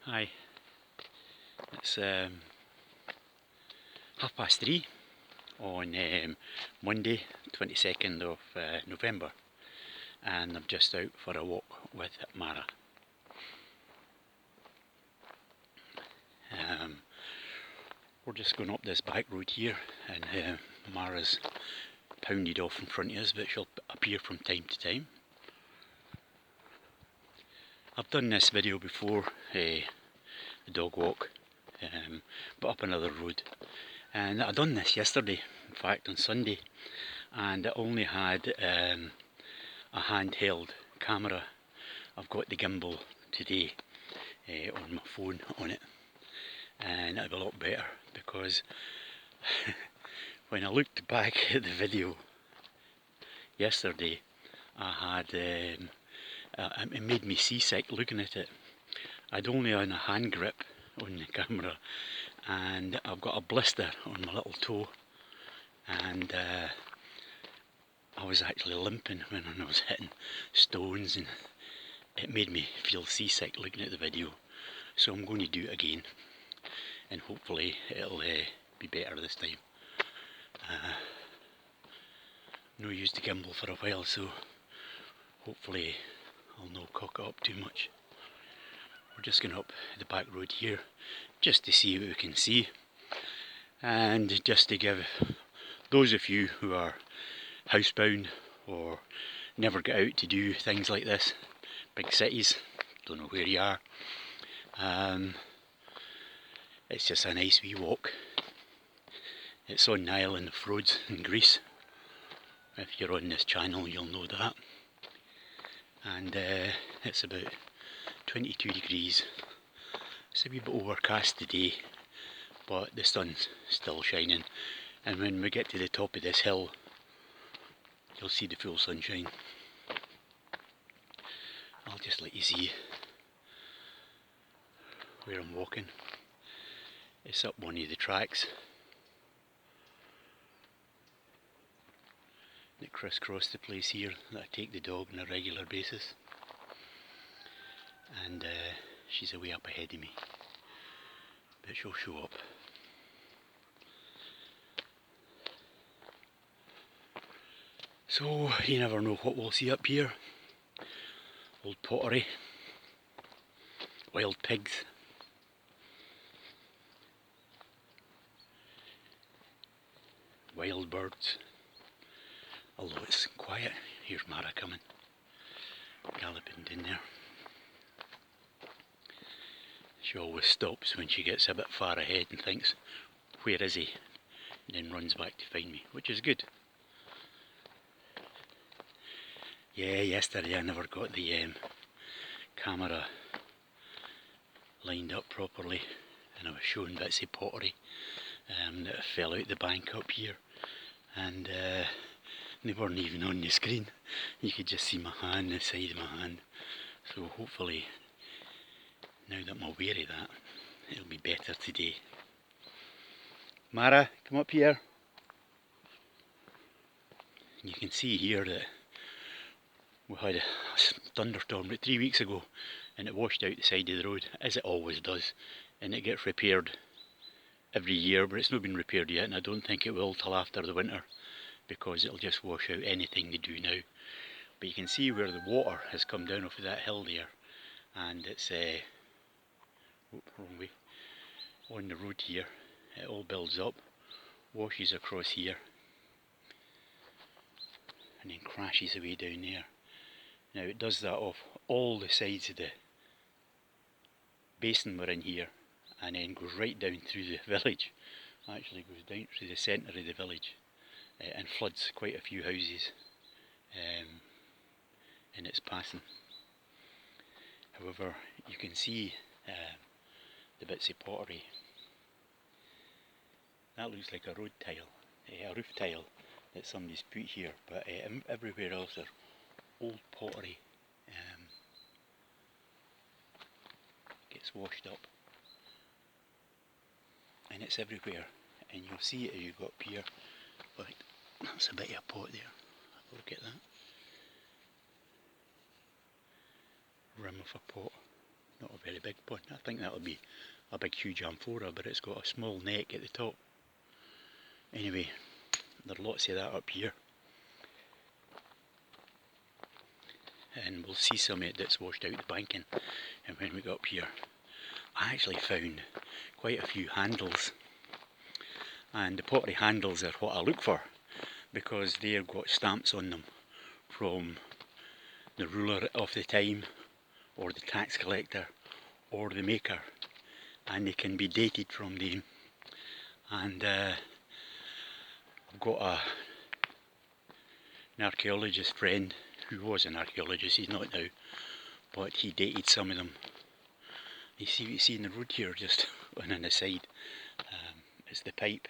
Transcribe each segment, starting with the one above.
Hi, it's 3:30 on Monday 22nd of November, and I'm just out for a walk with Mara. We're just going up this back road here, and Mara's pounded off in front of us, but she'll appear from time to time. I've done this video before, the dog walk, but up another road, and I done this yesterday, in fact on Sunday, and it only had a handheld camera. I've got the gimbal today on my phone on it, and it'll be a lot better because when I looked back at the video yesterday, I had it made me seasick looking at it. I'd only on a hand grip on the camera, and I've got a blister on my little toe, and I was actually limping when I was hitting stones, and it made me feel seasick looking at the video. So I'm going to do it again, and hopefully it'll be better this time. No used the gimbal for a while, so hopefully I'll not cock it up too much. We're just going up the back road here just to see what we can see, and just to give those of you who are housebound or never get out to do things like this, big cities, don't know where you are, it's just a nice wee walk. It's on the Island of Rhodes in Greece. If you're on this channel you'll know that. And it's about 22 degrees. It's a wee bit overcast today, but the sun's still shining, and when we get to the top of this hill you'll see the full sunshine. I'll just let you see where I'm walking. It's up one of the tracks that crisscross the place here that I take the dog on a regular basis, and she's away up ahead of me, but she'll show up. So you never know what we'll see up here. Old pottery, wild pigs, wild birds. Although it's quiet. Here's Mara coming, galloping down there. She always stops when she gets a bit far ahead and thinks, where is he? And then runs back to find me, which is good. Yeah, yesterday I never got the camera lined up properly, and I was showing bits of pottery that fell out the bank up here, and they weren't even on the screen. You could just see my hand, the side of my hand. So hopefully, now that I'm aware of that, it'll be better today. Mara, come up here. You can see here that we had a thunderstorm about 3 weeks ago, and it washed out the side of the road, as it always does, and it gets repaired every year, but it's not been repaired yet, and I don't think it will till after the winter, because it'll just wash out anything they do now. But you can see where the water has come down off of that hill there, and it's wrong way, on the road here. It all builds up, washes across here, and then crashes away down there. Now it does that off all the sides of the basin we're in here, and then goes right down through the village. Actually goes down through the centre of the village, and floods quite a few houses in its passing. However, you can see the bits of pottery. That looks like a road tile, a roof tile that somebody's put here, but everywhere else are old pottery. Gets washed up, and it's everywhere, and you'll see it as you go up here. But that's a bit of a pot there. Look at that. Rim of a pot. not a very big pond. I think that'll be a big huge amphora, but it's got a small neck at the top. Anyway, there's lots of that up here. And we'll see some of it that's washed out the banking. And when we got up here, I actually found quite a few handles. And the pottery handles are what I look for, because they've got stamps on them from the ruler of the time, or the tax collector, or the maker, and they can be dated from them. And I've got an archaeologist friend who was an archaeologist, he's not now, but he dated some of them. You see what you see in the road here, just on the side, it's the pipe.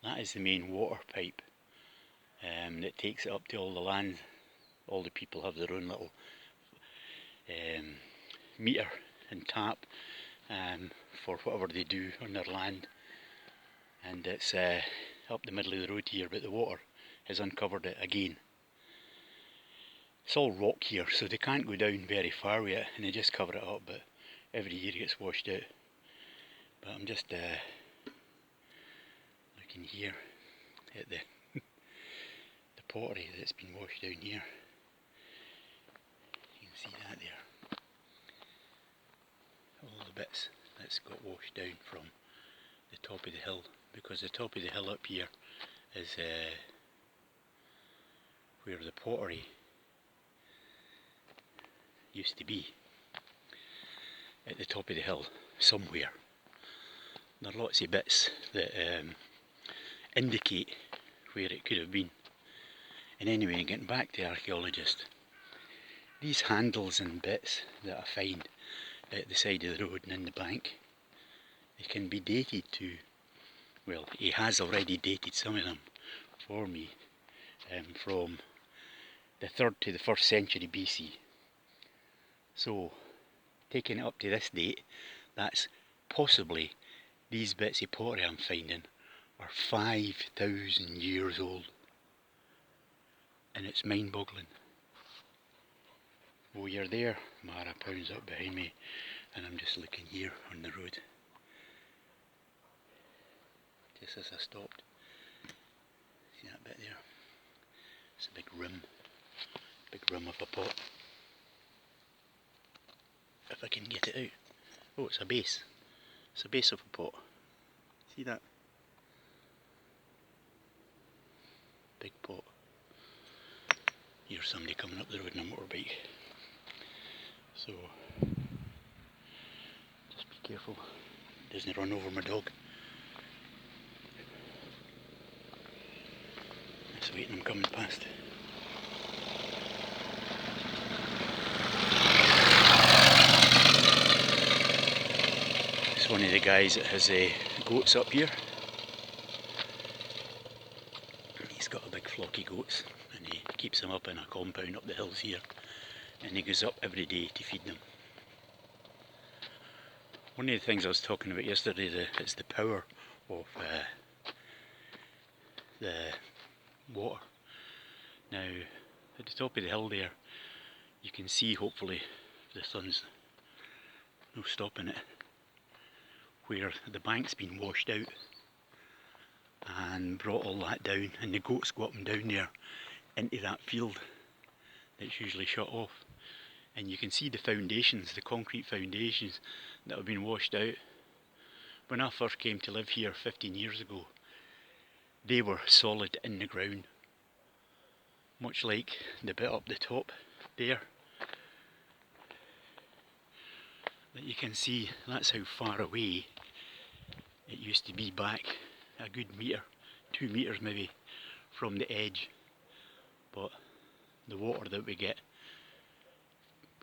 That is the main water pipe that takes it up to all the land. All the people have their own little meter and tap for whatever they do on their land. And it's up the middle of the road here, but the water has uncovered it again. It's all rock here, so they can't go down very far with it, and they just cover it up, but every year it gets washed out. But I'm just looking here at the pottery that's been washed down here. You can see that there. All the bits that's got washed down from the top of the hill, because the top of the hill up here is where the pottery used to be, at the top of the hill somewhere. There are lots of bits that indicate where it could have been. And anyway, getting back to the archaeologist, these handles and bits that I find at the side of the road and in the bank, they can be dated to, well, he has already dated some of them for me, from the 3rd to the 1st century BC. So, taking it up to this date, that's possibly, these bits of pottery I'm finding are 5,000 years old. And it's mind-boggling. Oh, you're there. Mara pounds up behind me, and I'm just looking here on the road. Just as I stopped. See that bit there? It's a big rim of a pot. If I can get it out. Oh, it's a base. It's a base of a pot. See that? Big pot. Here's somebody coming up the road in a motorbike. So, just be careful. Doesn't run over my dog. Just waiting, I'm coming past. It's one of the guys that has goats up here. He's got a big flock of goats, and he keeps them up in a compound up the hills here, and he goes up every day to feed them. One of the things I was talking about yesterday is the power of the water. Now, at the top of the hill there, you can see, hopefully, the sun's no stopping it, where the bank's been washed out and brought all that down, and the goats go up and down there into that field that's usually shut off. And you can see the foundations, the concrete foundations that have been washed out. When I first came to live here 15 years ago, they were solid in the ground, much like the bit up the top there. That you can see, that's how far away it used to be back, a good metre, 2 metres maybe, from the edge. But the water that we get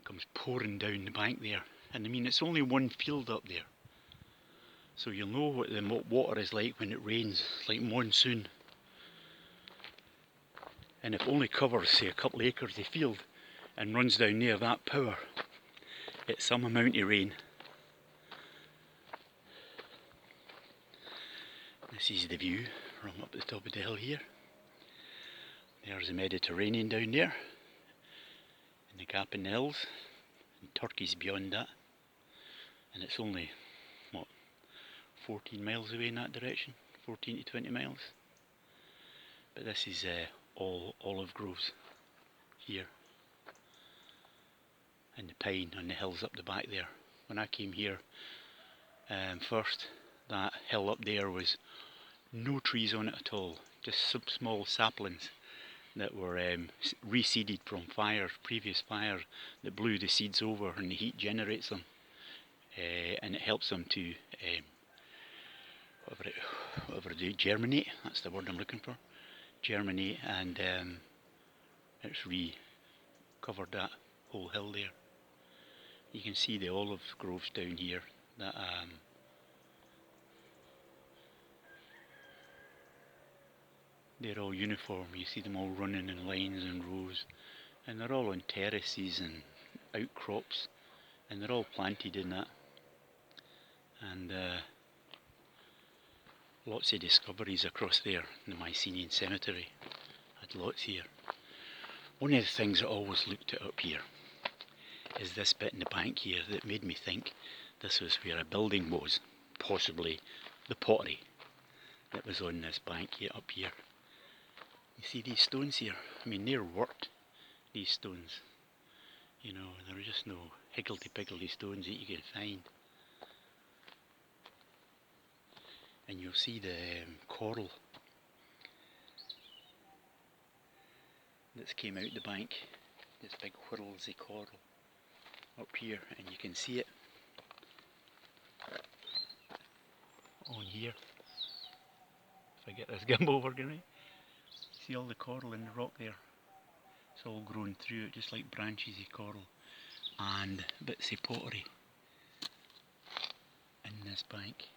comes pouring down the bank there, and I mean, it's only one field up there, so you'll know what the water is like when it rains, like monsoon. And if it only covers, say, a couple of acres of field and runs down there, that power, it's some amount of rain. This is the view from up the top of the hill here. There's the Mediterranean down there, and the gap in the hills, and Turkey's beyond that. and it's only, what, 14 miles away in that direction, 14 to 20 miles. But this is all olive groves here, and the pine on the hills up the back there. When I came here first, that hill up there was no trees on it at all, just some small saplings that were reseeded from fires, previous fires that blew the seeds over, and the heat generates them, and it helps them to whatever they do, germinate. That's the word I'm looking for. Germinate, and it's recovered that whole hill there. You can see the olive groves down here that they're all uniform. You see them all running in lines and rows, and they're all on terraces and outcrops, and they're all planted in that. And lots of discoveries across there. The Mycenaean Cemetery had lots here. One of the things I always looked at up here is this bit in the bank here that made me think this was where a building was, possibly the pottery that was on this bank here, up here. You see these stones here? I mean, they're worked, these stones. You know, there are just no higgledy-piggledy stones that you can find. And you'll see the coral that's came out the bank, this big whirls of coral up here, and you can see it on here. If I get this gimbal working right, see all the coral in the rock there. It's all grown through it, just like branches of coral and bits of pottery in this bank.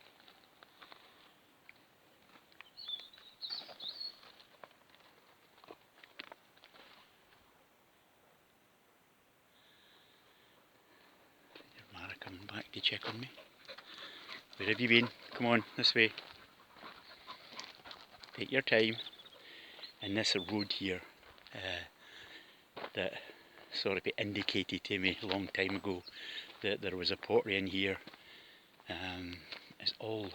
There's Mara coming back to check on me. Where have you been? Come on, this way. Take your time. And this road here that sort of indicated to me a long time ago that there was a pottery in here. It's all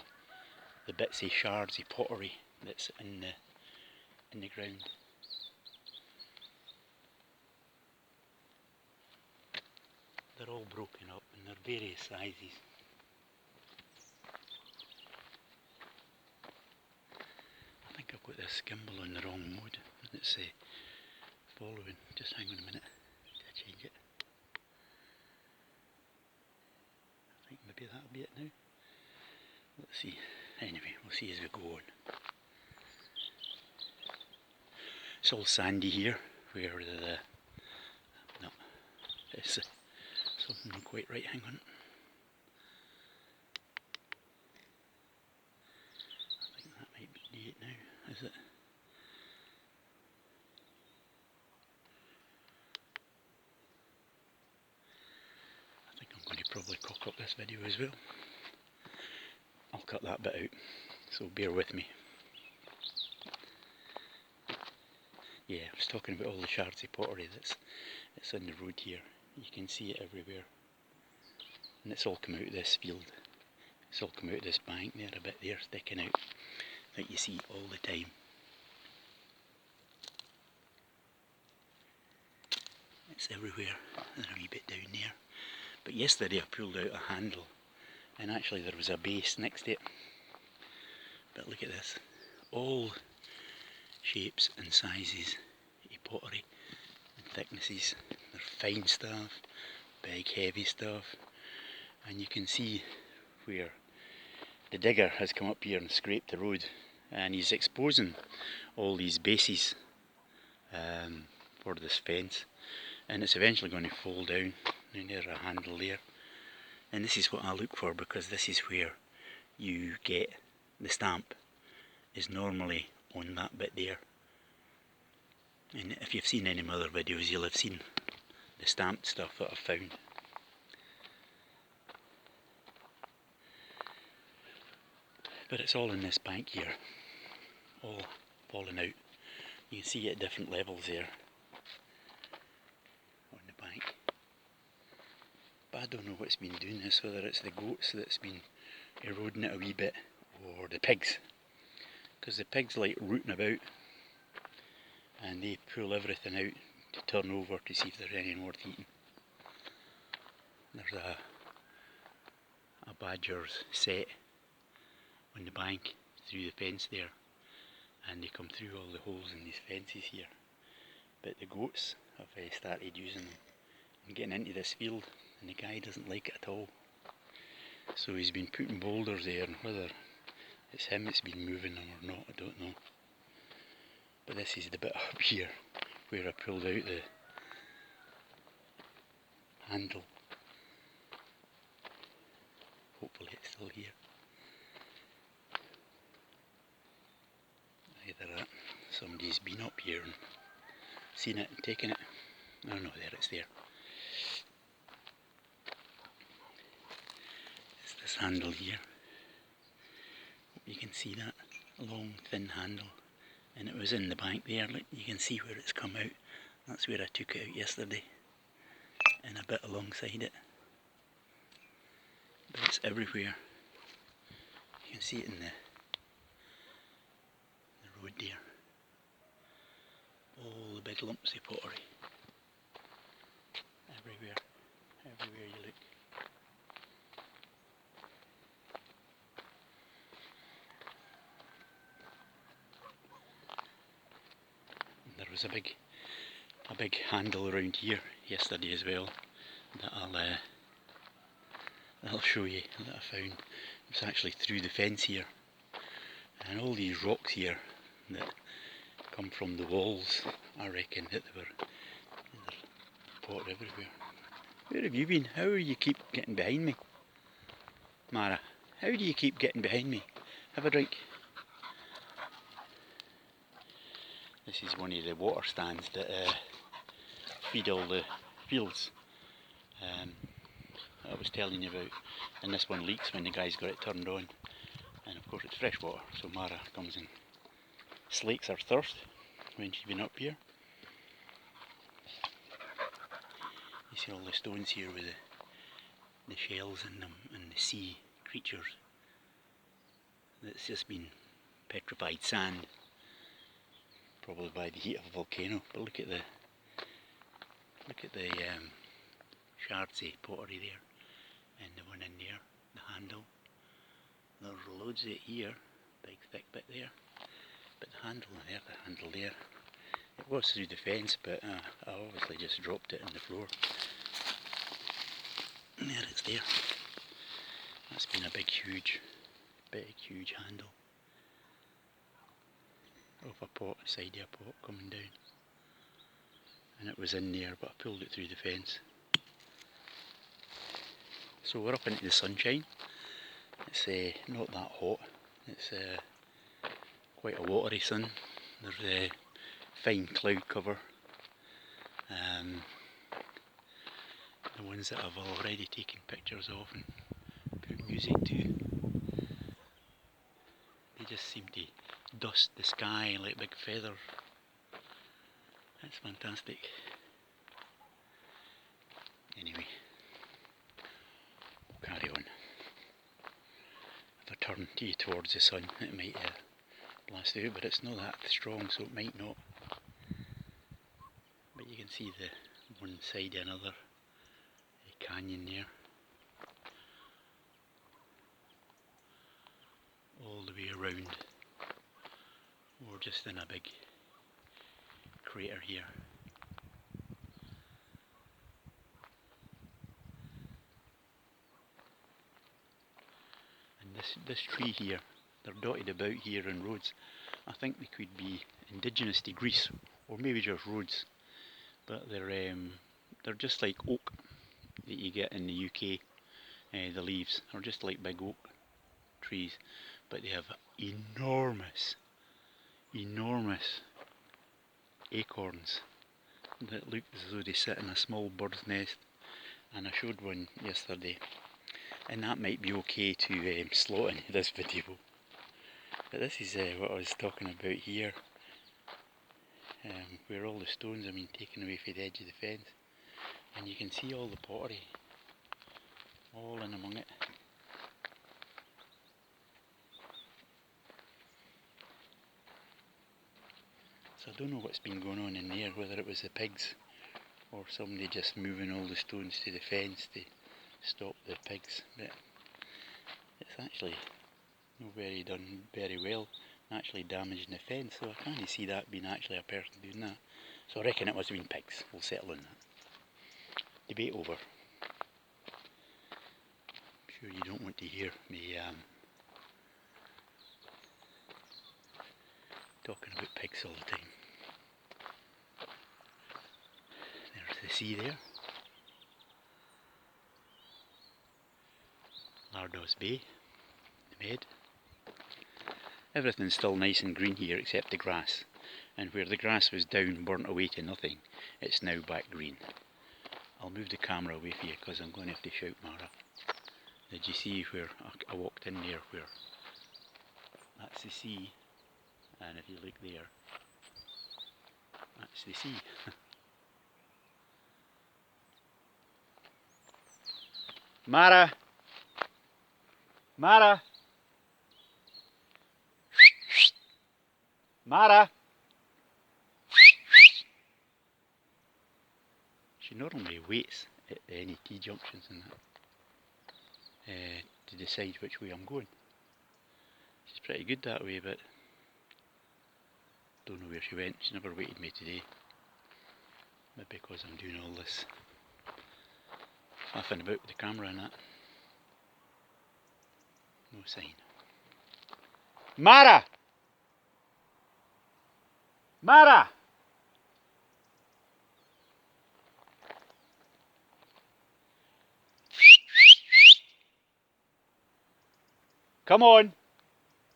the bits of shards of pottery that's in the ground. They're all broken up and they're various sizes. I think I've got this gimbal on the wrong mode. It's following. Just hang on a minute to change it. I think maybe that'll be it now. Let's see. Anyway, we'll see as we go on. It's all sandy here, where no, it's something not quite right. Hang on. I think that might be it now. Is it? I think I'm going to probably cock up this video as well. I'll cut that bit out, so bear with me. Yeah, I was talking about all the shards of pottery that's on the road here. You can see it everywhere. And it's all come out of this field. It's all come out of this bank there, a bit there sticking out, that you see all the time. It's everywhere. There's a wee bit down there. But yesterday I pulled out a handle, and actually there was a base next to it. But look at this. All shapes and sizes of pottery and thicknesses. They're fine stuff, big heavy stuff, and you can see where the digger has come up here and scraped the road, and he's exposing all these bases for this fence, and it's eventually going to fall down. And there's a handle there, and this is what I look for, because this is where you get the stamp, is normally on that bit there. And if you've seen any of my other videos, you'll have seen the stamped stuff that I've found. But it's all in this bank here, all falling out. You can see at different levels there on the bank. But I don't know what's been doing this, whether it's the goats that's been eroding it a wee bit, or the pigs. Because the pigs like rooting about, and they pull everything out to turn over to see if there's any worth eating. There's a badger's set on the bank through the fence there, and they come through all the holes in these fences here. But the goats have started using them and getting into this field, and the guy doesn't like it at all. So he's been putting boulders there, and whether it's him that's been moving them or not, I don't know. But this is the bit up here where I pulled out the handle. Hopefully it's still here. Either somebody's been up here and seen it and taken it. Oh no, there it's there. It's this handle here. Hope you can see that long thin handle. And it was in the bank there, like you can see where it's come out. That's where I took it out yesterday. And a bit alongside it. But it's everywhere. You can see it in the road there. All the big lumps of pottery. Everywhere you look. And there was a big handle around here yesterday as well that I'll show you, that I found. It's actually through the fence here, and all these rocks here that come from the walls, I reckon that they were pot everywhere. Where have you been? How do you keep getting behind me? Mara, how do you keep getting behind me? Have a drink. This is one of the water stands that feed all the fields I was telling you about, and this one leaks when the guy's got it turned on, and of course it's fresh water, so Mara comes and slakes her thirst when she's been up here. You see all the stones here with the shells in them and the sea creatures. That's just been petrified sand, probably by the heat of a volcano. But look at the shards of pottery there, and the one in there, the handle. There's loads of it here, big thick bit there, but the handle there, it was through the fence, but I obviously just dropped it on the floor. And there it's there. That's been a big huge handle of a pot, side of a pot coming down. And it was in there, but I pulled it through the fence. So we're up into the sunshine. It's not that hot. It's quite a watery sun. There's fine cloud cover. The ones that I've already taken pictures of and put music to, they just seem to dust the sky like big feathers. That's fantastic. Anyway, we'll carry on. If I turn to you towards the sun, it might blast out, but it's not that strong, so it might not. But you can see the one side of another canyon there, all the way around. We're just in a big crater here. And this tree here, they're dotted about here in Rhodes. I think they could be indigenous to Greece, or maybe just Rhodes, but they're just like oak that you get in the UK. The leaves are just like big oak trees, but they have enormous acorns that look as though they sit in a small bird's nest. And I showed one yesterday, and that might be okay to slot in this video, but this is what I was talking about here, where all the stones have been taken away from the edge of the fence, and you can see all the pottery all in among it. So I don't know what's been going on in there, whether it was the pigs or somebody just moving all the stones to the fence to stop the pigs, but it's actually not done very well, actually damaging the fence, so I can't see that being actually a person doing that. So I reckon it must have been pigs. We'll settle on that. Debate over. I'm sure you don't want to hear me talking about pigs all the time. There's the sea there. Lard's Bay, the Med. Everything's still nice and green here except the grass. And where the grass was down, burnt away to nothing, it's now back green. I'll move the camera away from you because I'm going to have to shout Mara. Did you see where I walked in there, where that's the sea, and if you look there, that's the sea. Mara! Mara! Mara! She normally waits at any T-junctions and that to decide which way I'm going. She's pretty good that way, but don't know where she went. She never waited me today. Maybe because I'm doing all this faffing about with the camera and that. No sign. Mara! Mara! Come on!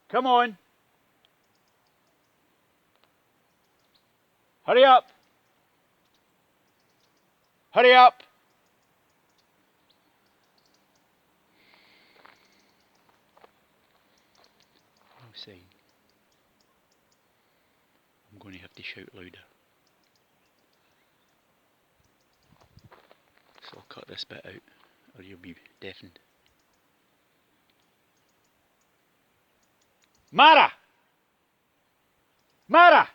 Come on! Hurry up! Hurry up! No sign. I'm going to have to shout louder. So I'll cut this bit out or you'll be deafened. Mara! Mara!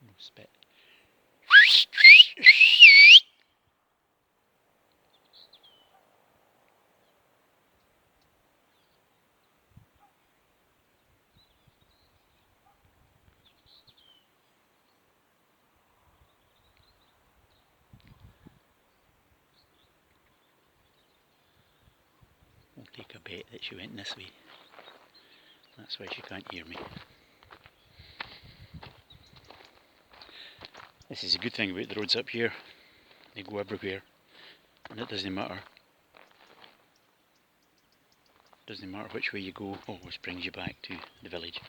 No spit. We'll take a bet that she went this way. That's why she can't hear me. This is a good thing about the roads up here. They go everywhere and it doesn't matter. Doesn't matter which way you go, always brings you back to the village.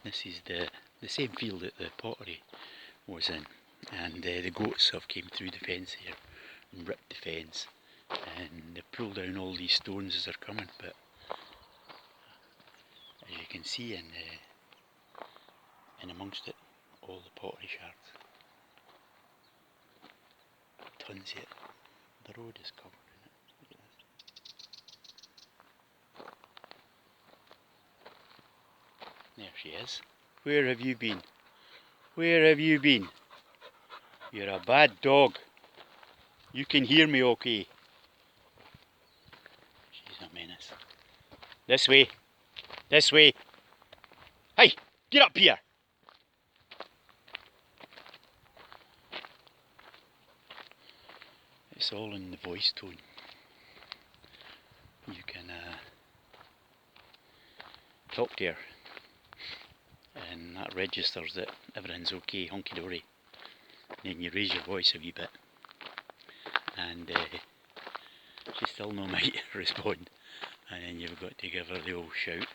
This is the same field that the pottery was in, and the goats have came through the fence here and ripped the fence, and they pulled down all these stones as they're coming, but as you can see in amongst it, all the pottery shards. Tons of it. The road is covered in it. Look at this. There she is. Where have you been? Where have you been? You're a bad dog. You can hear me okay. She's a menace. This way. This way. Hey, get up here. It's all in the voice tone. You can talk to her and that registers that everything's okay, honky dory. then you raise your voice a wee bit, and she still no might respond, and then you've got to give her the old shout,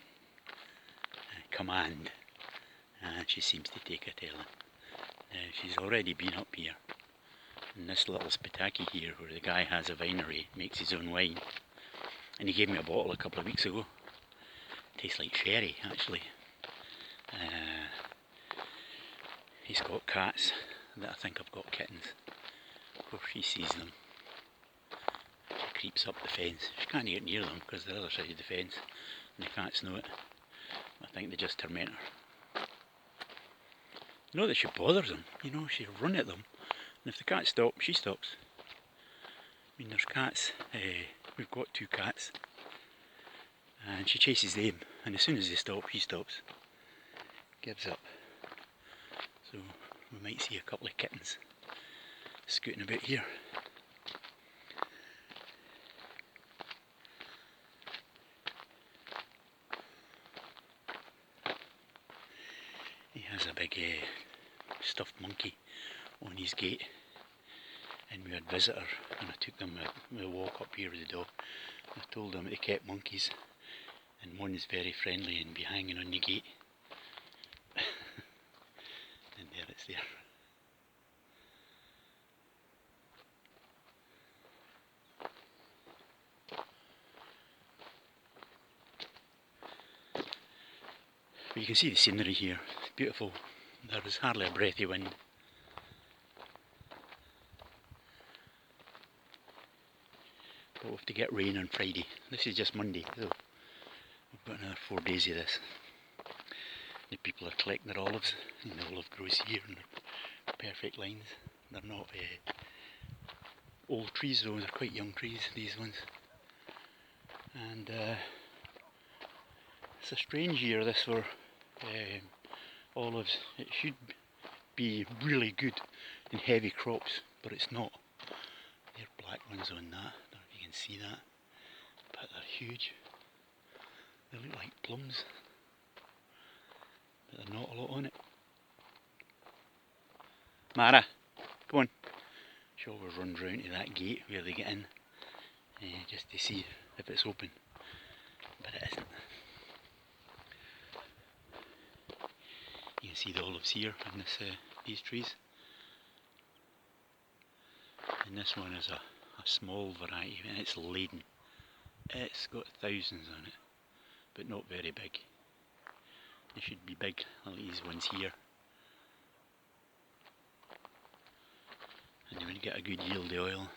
command, and she seems to take a telling. She's already been up here, in this little spitaki here, where the guy has a vinery, makes his own wine, and he gave me a bottle a couple of weeks ago. Tastes like sherry, actually. He's got cats that I think have got kittens. Of course she sees them. She creeps up the fence. She can't get near them because they're the other side of the fence and the cats know it. I think they just torment her. Not that she bothers them, you know, she'll run at them, and if the cats stop, she stops. I mean, there's cats, we've got 2 cats, and she chases them, and as soon as they stop, she stops. Gives up. So we might see a couple of kittens scooting about here. He has a big stuffed monkey on his gate, and we had visitors, and I took them a walk up here with the dog. I told them they kept monkeys, and one is very friendly and be hanging on the gate. And there it's there. But you can see the scenery here, it's beautiful. There is hardly a breath of wind. But we'll have to get rain on Friday. This is just Monday, so we've got another 4 days of this. The people are collecting their olives, and the olive grows here in perfect lines. They're not old trees though, they're quite young trees, these ones. And it's a strange year this for olives. It should be really good in heavy crops, but it's not. There are black ones on that, I don't know if you can see that, but they're huge. They look like plums, but there's not a lot on it. Mara, come on. She always runs round to that gate where they get in, just to see if it's open, but it isn't. You can see the olives here in this, these trees, and this one is a small variety, and it's laden. It's got thousands on it, but not very big. They should be big, like these ones here. And you would get a good yield of oil.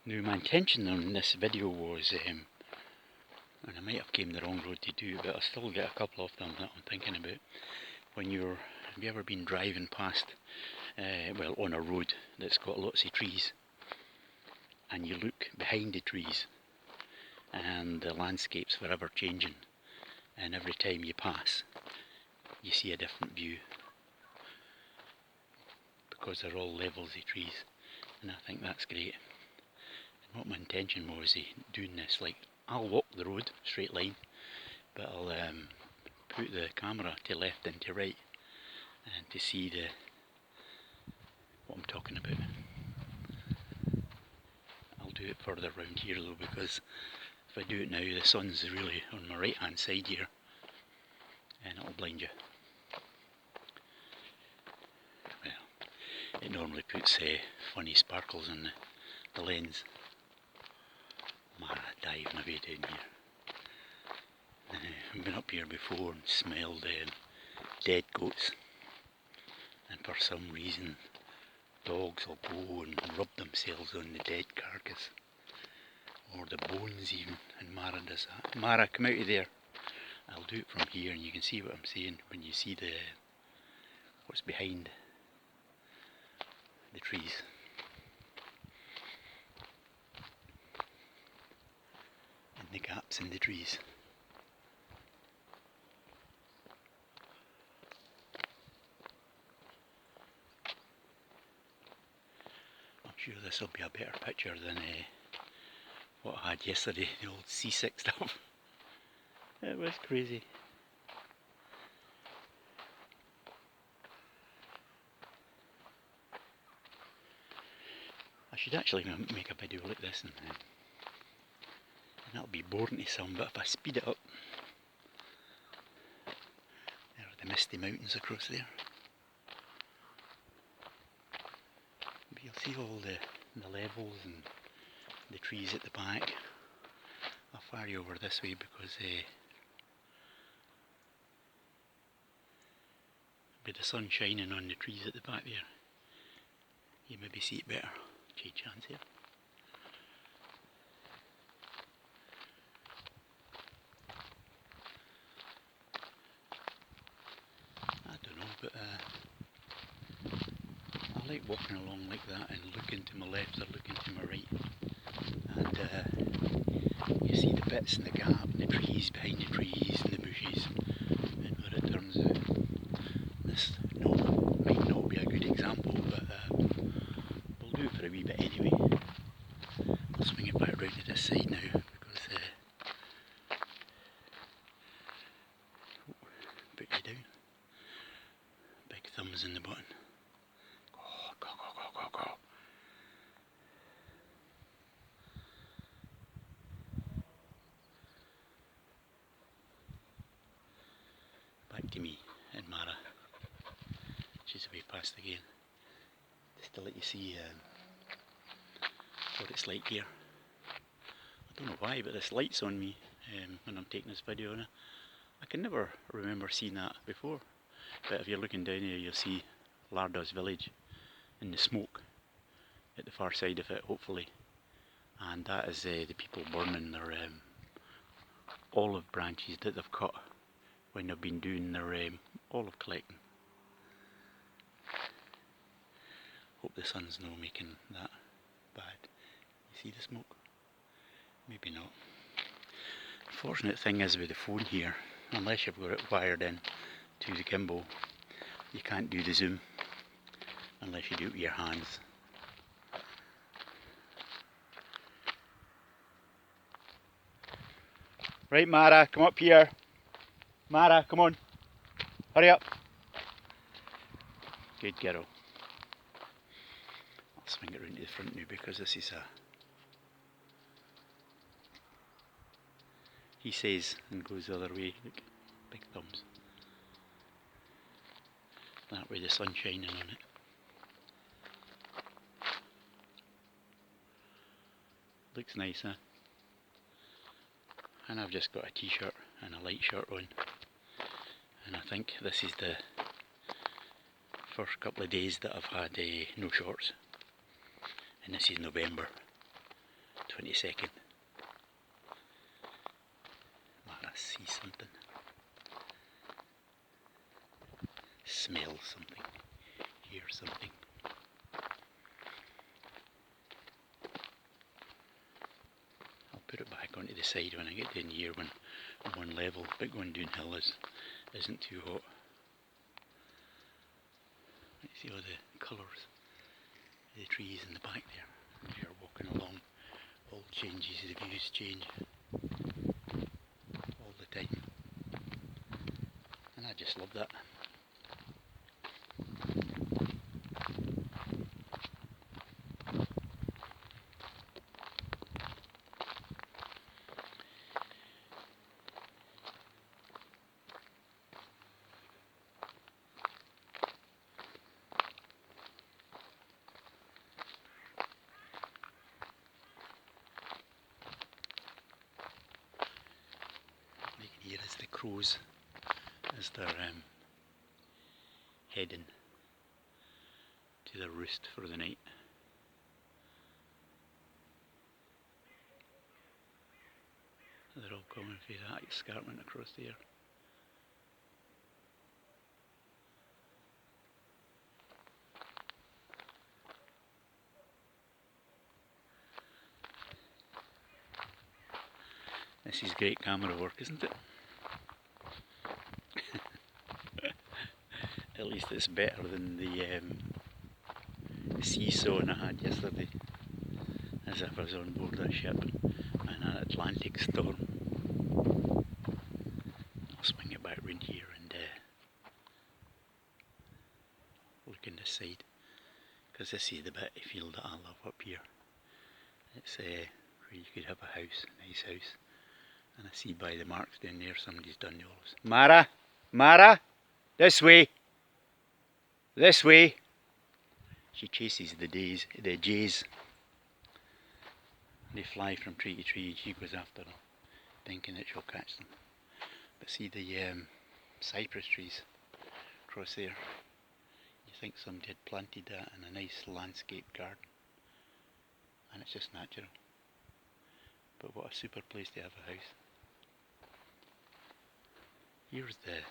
Now my intention on this video was, and I might have came the wrong road to do it, but I'll still get a couple of them that I'm thinking about. When have you ever been driving past, well, on a road that's got lots of trees, and you look behind the trees, and the landscape's forever changing, and every time you pass, you see a different view, because they're all levels of trees, and I think that's great. And what my intention was doing this, like, I'll walk the road, straight line, but I'll put the camera to left and to right, and to see what I'm talking about. I'll do it further round here though, because if I do it now, the sun's really on my right hand side here, and it'll blind you. Well, it normally puts funny sparkles on the lens. Mara diving away down here. I've been up here before and smelled dead goats, and for some reason dogs will go and rub themselves on the dead carcass, or the bones even, and Mara does that. Mara, come out of there. I'll do it from here, and you can see what I'm saying when you see what's behind the trees. And the gaps in the trees. I'm sure this will be a better picture than what I had yesterday, the old seasick stuff. It was crazy. I should actually make a video like this and that'll be boring to some, but if I speed it up, there are the misty mountains across there. But you'll see all the levels and the trees at the back. I'll fire you over this way because with the sun shining on the trees at the back there, you maybe see it better. Change hands here. I don't know, but I like walking along like that and looking to my left or looking to my right, and you see the bits in the gap and the trees behind the trees and the bushes, and where it turns out. This might not be a good example, but we'll do it for a wee bit anyway. I'll swing it back round to this side now because put you down. Big thumbs in the button. Go, go, go, go, go, go. Back to me and Mara. She's away past again. Just to let you see what it's like here. I don't know why, but this light's on me when I'm taking this video, and I can never remember seeing that before. But if you're looking down here, you'll see Larda's village and the smoke at the far side of it, hopefully. And that is the people burning their olive branches that they've cut when they've been doing their olive collecting. Hope the sun's not making that bad. You see the smoke? Maybe not. Fortunate thing is with the phone here, unless you've got it wired in to the gimbal, you can't do the zoom unless you do it with your hands. Right, Mara, come up here. Mara, come on. Hurry up. Good girl. I'll swing it round to the front now because this is he says and goes the other way. Look, big thumbs. That way the sun's shining on it. Looks nice, huh? And I've just got a t-shirt and a light shirt on. And I think this is the first couple of days that I've had no shorts. And this is November 22nd. Mara sees something. Smells something. Hears something. I'll put it back onto the side when I get down here when I'm on level, but going downhill isn't too hot. You see all the colours of the trees in the back there. As you're walking along, all changes, the views change all the time. And I just love that. Here is the crows as they're heading to their roost for the night. They're all coming through that escarpment across there. This is great camera work, isn't it? At least it's better than the seesawing I had yesterday, as if I was on board a ship in an Atlantic storm. I'll swing it back round here and look in this side, because this is the bit of field that I love up here. It's where you could have a house, a nice house. And I see by the marks down there somebody's done the olives. Mara! Mara! This way! This way! She chases the jays. They fly from tree to tree and she goes after them, thinking that she'll catch them. But see the cypress trees across there. You think somebody had planted that in a nice landscape garden. And it's just natural. But what a super place to have a house. Here's the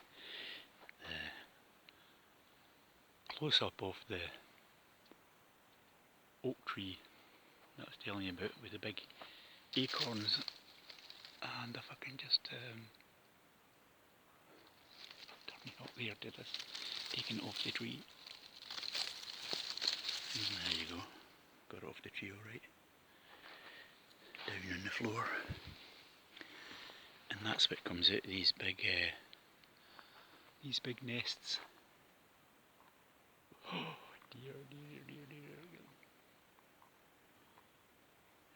close-up of the oak tree that I was telling you about with the big acorns. And if I can just turn it up there to this, taking it off the tree. And there you go, got it off the tree alright. Down on the floor. And that's what comes out of these big nests. Oh dear, dear, dear, dear.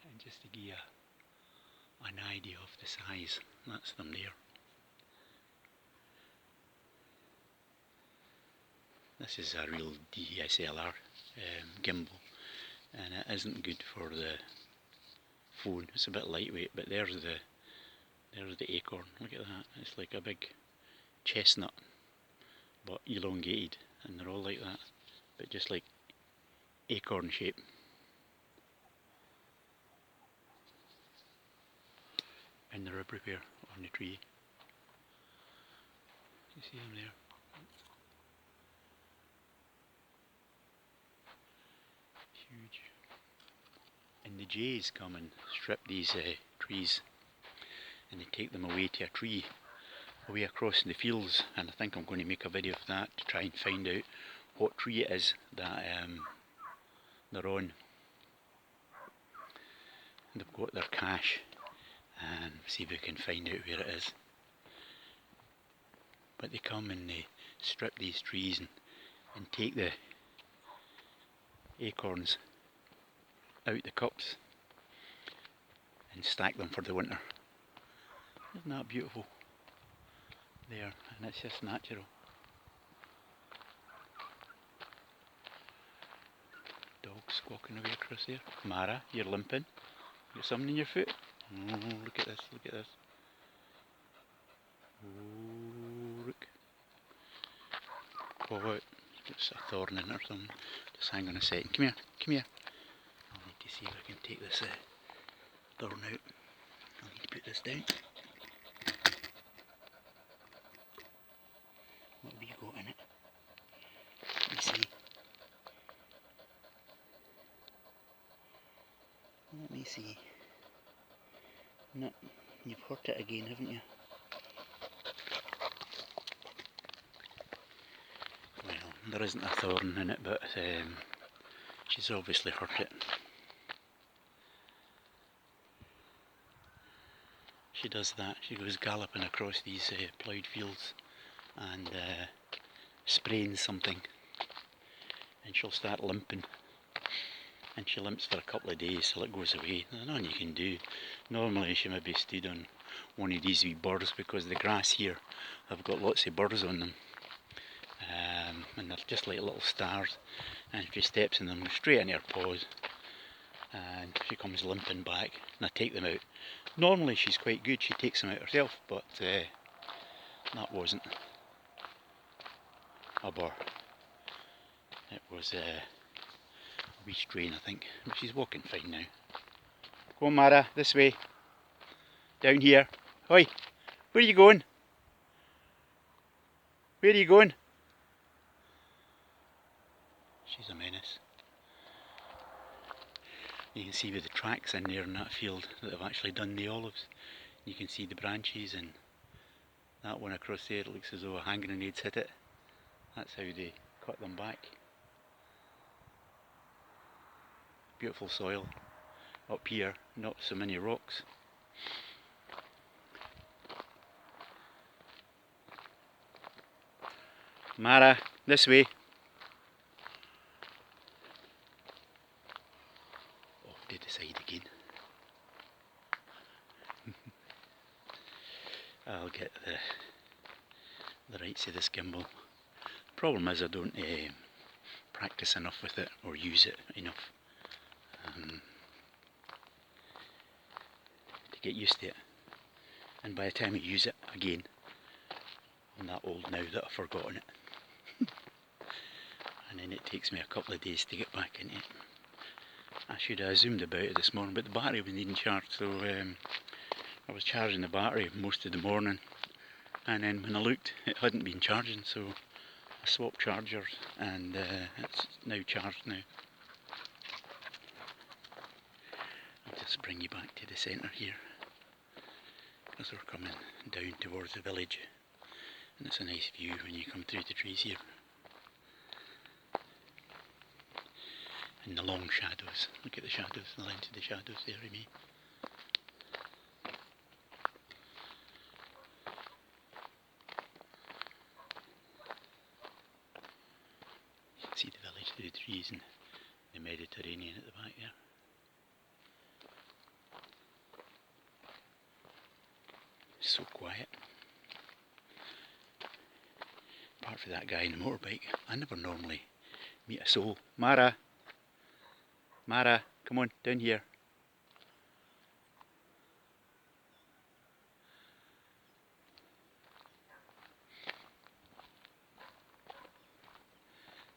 And just to give you an idea of the size, that's them there. This is a real DSLR gimbal, and it isn't good for the phone. It's a bit lightweight, but there's the acorn. Look at that. It's like a big chestnut, but elongated, and they're all like that, but just like acorn shape. And they're everywhere on the tree. You see them there? Huge. And the jays come and strip these trees, and they take them away to a tree away across the fields, and I think I'm going to make a video of that to try and find out what tree it is that they're on. And they've got their cache, and see if we can find out where it is. But they come and they strip these trees and take the acorns out the cups and stack them for the winter. Isn't that beautiful? There, and it's just natural. Dog squawking away across there. Mara, you're limping. You got something in your foot? Oh, look at this, look at this. Oh, look. Pull out. It's a thorn in it or something. Just hang on a second. Come here, come here. I'll need to see if I can take this thorn out. I'll need to put this down. What have you got in it? Let me see. Let me see. No, you've hurt it again, haven't you? Well, there isn't a thorn in it, but she's obviously hurt it. She does that. She goes galloping across these ploughed fields and spraying something, and she'll start limping. And she limps for a couple of days till it goes away. There's nothing you can do. Normally she maybe stood on one of these wee burrs, because the grass here have got lots of burrs on them, and they're just like little stars, and she steps in them straight in her paws, and she comes limping back, and I take them out. Normally she's quite good, she takes them out herself, but that wasn't a burr. It was a wee strain, I think, but she's walking fine now. Go on, Mara, this way. Down here. Oi, where are you going? Where are you going? She's a menace. You can see with the tracks in there in that field that have actually done the olives. You can see the branches, and that one across there, it looks as though a hand grenade's hit it. That's how they cut them back. Beautiful soil. Up here, not so many rocks. Mara, this way. side again. I'll get the rights of this gimbal. Problem is I don't practice enough with it or use it enough to get used to it. And by the time I use it again, I'm that old now that I've forgotten it. And then it takes me a couple of days to get back into it. I should have zoomed about it this morning, but the battery was needing charge, so I was charging the battery most of the morning, and then when I looked it hadn't been charging, so I swapped chargers and it's now charged now. I'll just bring you back to the centre here, because we're coming down towards the village, and it's a nice view when you come through the trees here. And the long shadows, look at the shadows, the length of the shadows there of me. You can see the village through the trees and the Mediterranean at the back there. It's so quiet. Apart from that guy on the motorbike, I never normally meet a soul. Mara! Mara, come on, down here.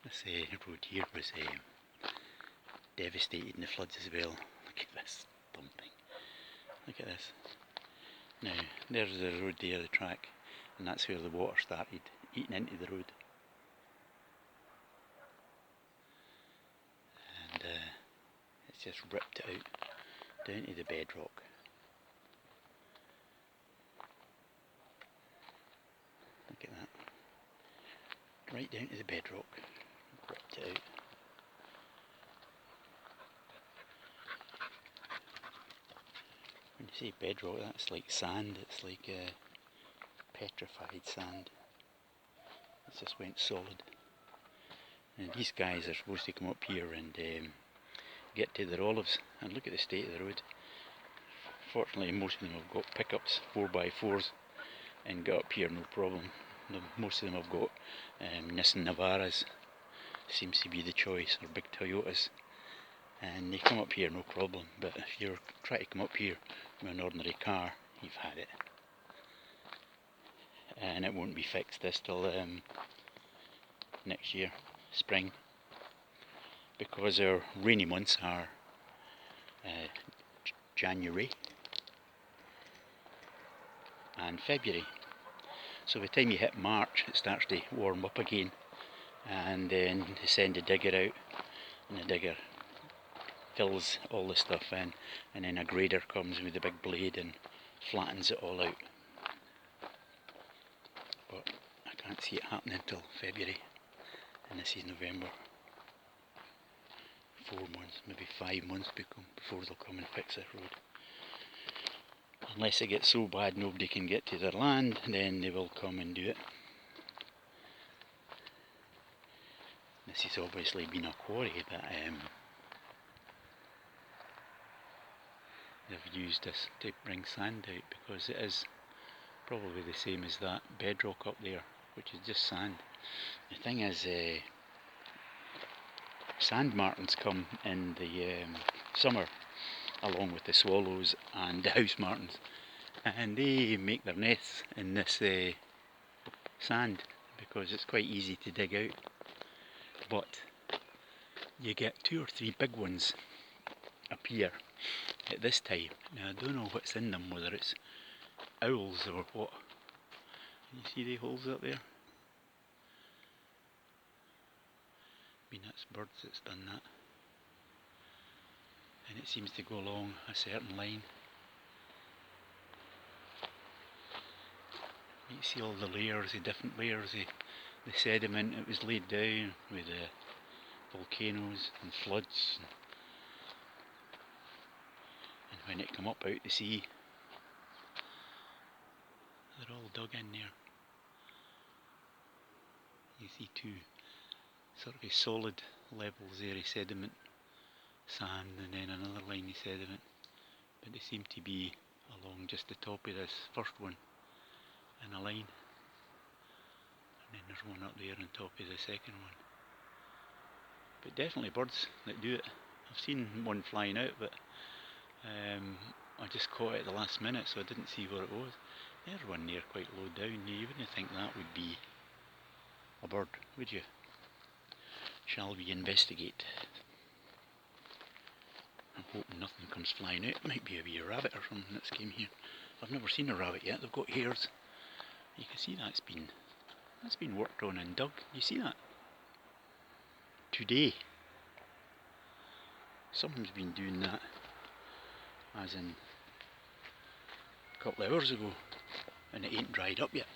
This road here was devastated in the floods as well. Look at this thumping. Look at this. Now, there's the road there, the track, and that's where the water started eating into the road. And it's just ripped it out down to the bedrock. Look at that. Right down to the bedrock. Ripped it out. When you say bedrock, that's like sand. It's like petrified sand. It just went solid. And these guys are supposed to come up here and get to their olives, and look at the state of the road. Fortunately, most of them have got pickups, 4x4s, and get up here no problem. Most of them have got Nissan Navaras, seems to be the choice, or big Toyotas, and they come up here no problem. But if you're trying to come up here with an ordinary car, you've had it, and it won't be fixed this till next year, spring, because our rainy months are January and February. So by the time you hit March, it starts to warm up again, and then they send the digger out, and the digger fills all the stuff in, and then a grader comes with a big blade and flattens it all out. But I can't see it happening until February, and this is November. 4 months, maybe 5 months before they'll come and fix this road. Unless it gets so bad nobody can get to their land, then they will come and do it. This has obviously been a quarry, but they've used this to bring sand out, because it is probably the same as that bedrock up there, which is just sand. The thing is, sand martins come in the summer, along with the swallows and the house martins, and they make their nests in this sand, because it's quite easy to dig out. But you get 2 or 3 big ones appear at this time. Now I don't know what's in them, whether it's owls or what. Can you see the holes up there? I mean, that's birds that's done that. And it seems to go along a certain line. You see all the layers, the different layers, the sediment that was laid down with the volcanoes and floods. And when it come up out the sea, they're all dug in there. You see 2 sort of solid levels there of sediment, sand, and then another slimy sediment, but they seem to be along just the top of this first one in a line, and then there's one up there on top of the second one. But definitely birds that do it. I've seen one flying out, but I just caught it at the last minute, so I didn't see what it was. There's one there quite low down. You wouldn't think that would be a bird, would you? Shall we investigate? I'm hoping nothing comes flying out. It might be a wee rabbit or something that's came here. I've never seen a rabbit yet. They've got hairs. You can see that's been worked on and dug. You see that? Today. Someone's been doing that, as in a couple of hours ago, and it ain't dried up yet.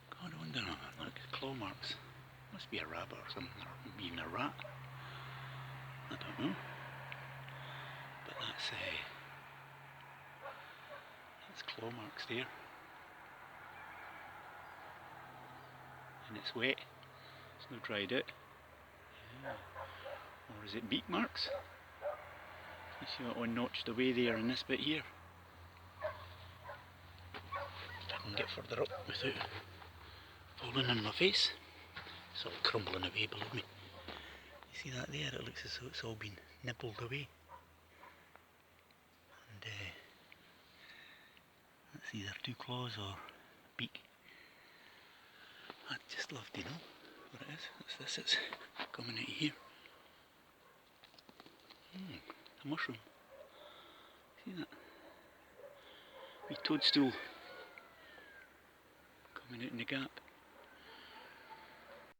God, I wonder, look, claw marks. Must be a rabbit or something, or even a rat. I don't know. But that's claw marks there. And it's wet. It's not dried out. Yeah. Or is it beak marks? You see that one notched away there in this bit here. If I can get further up without falling on my face. It's all crumbling away below me. You see that there? It looks as though it's all been nibbled away. And that's either two claws or beak. I'd just love to know what it is. What's this? It's coming out of here. A mushroom. See that? Wee toadstool coming out in the gap.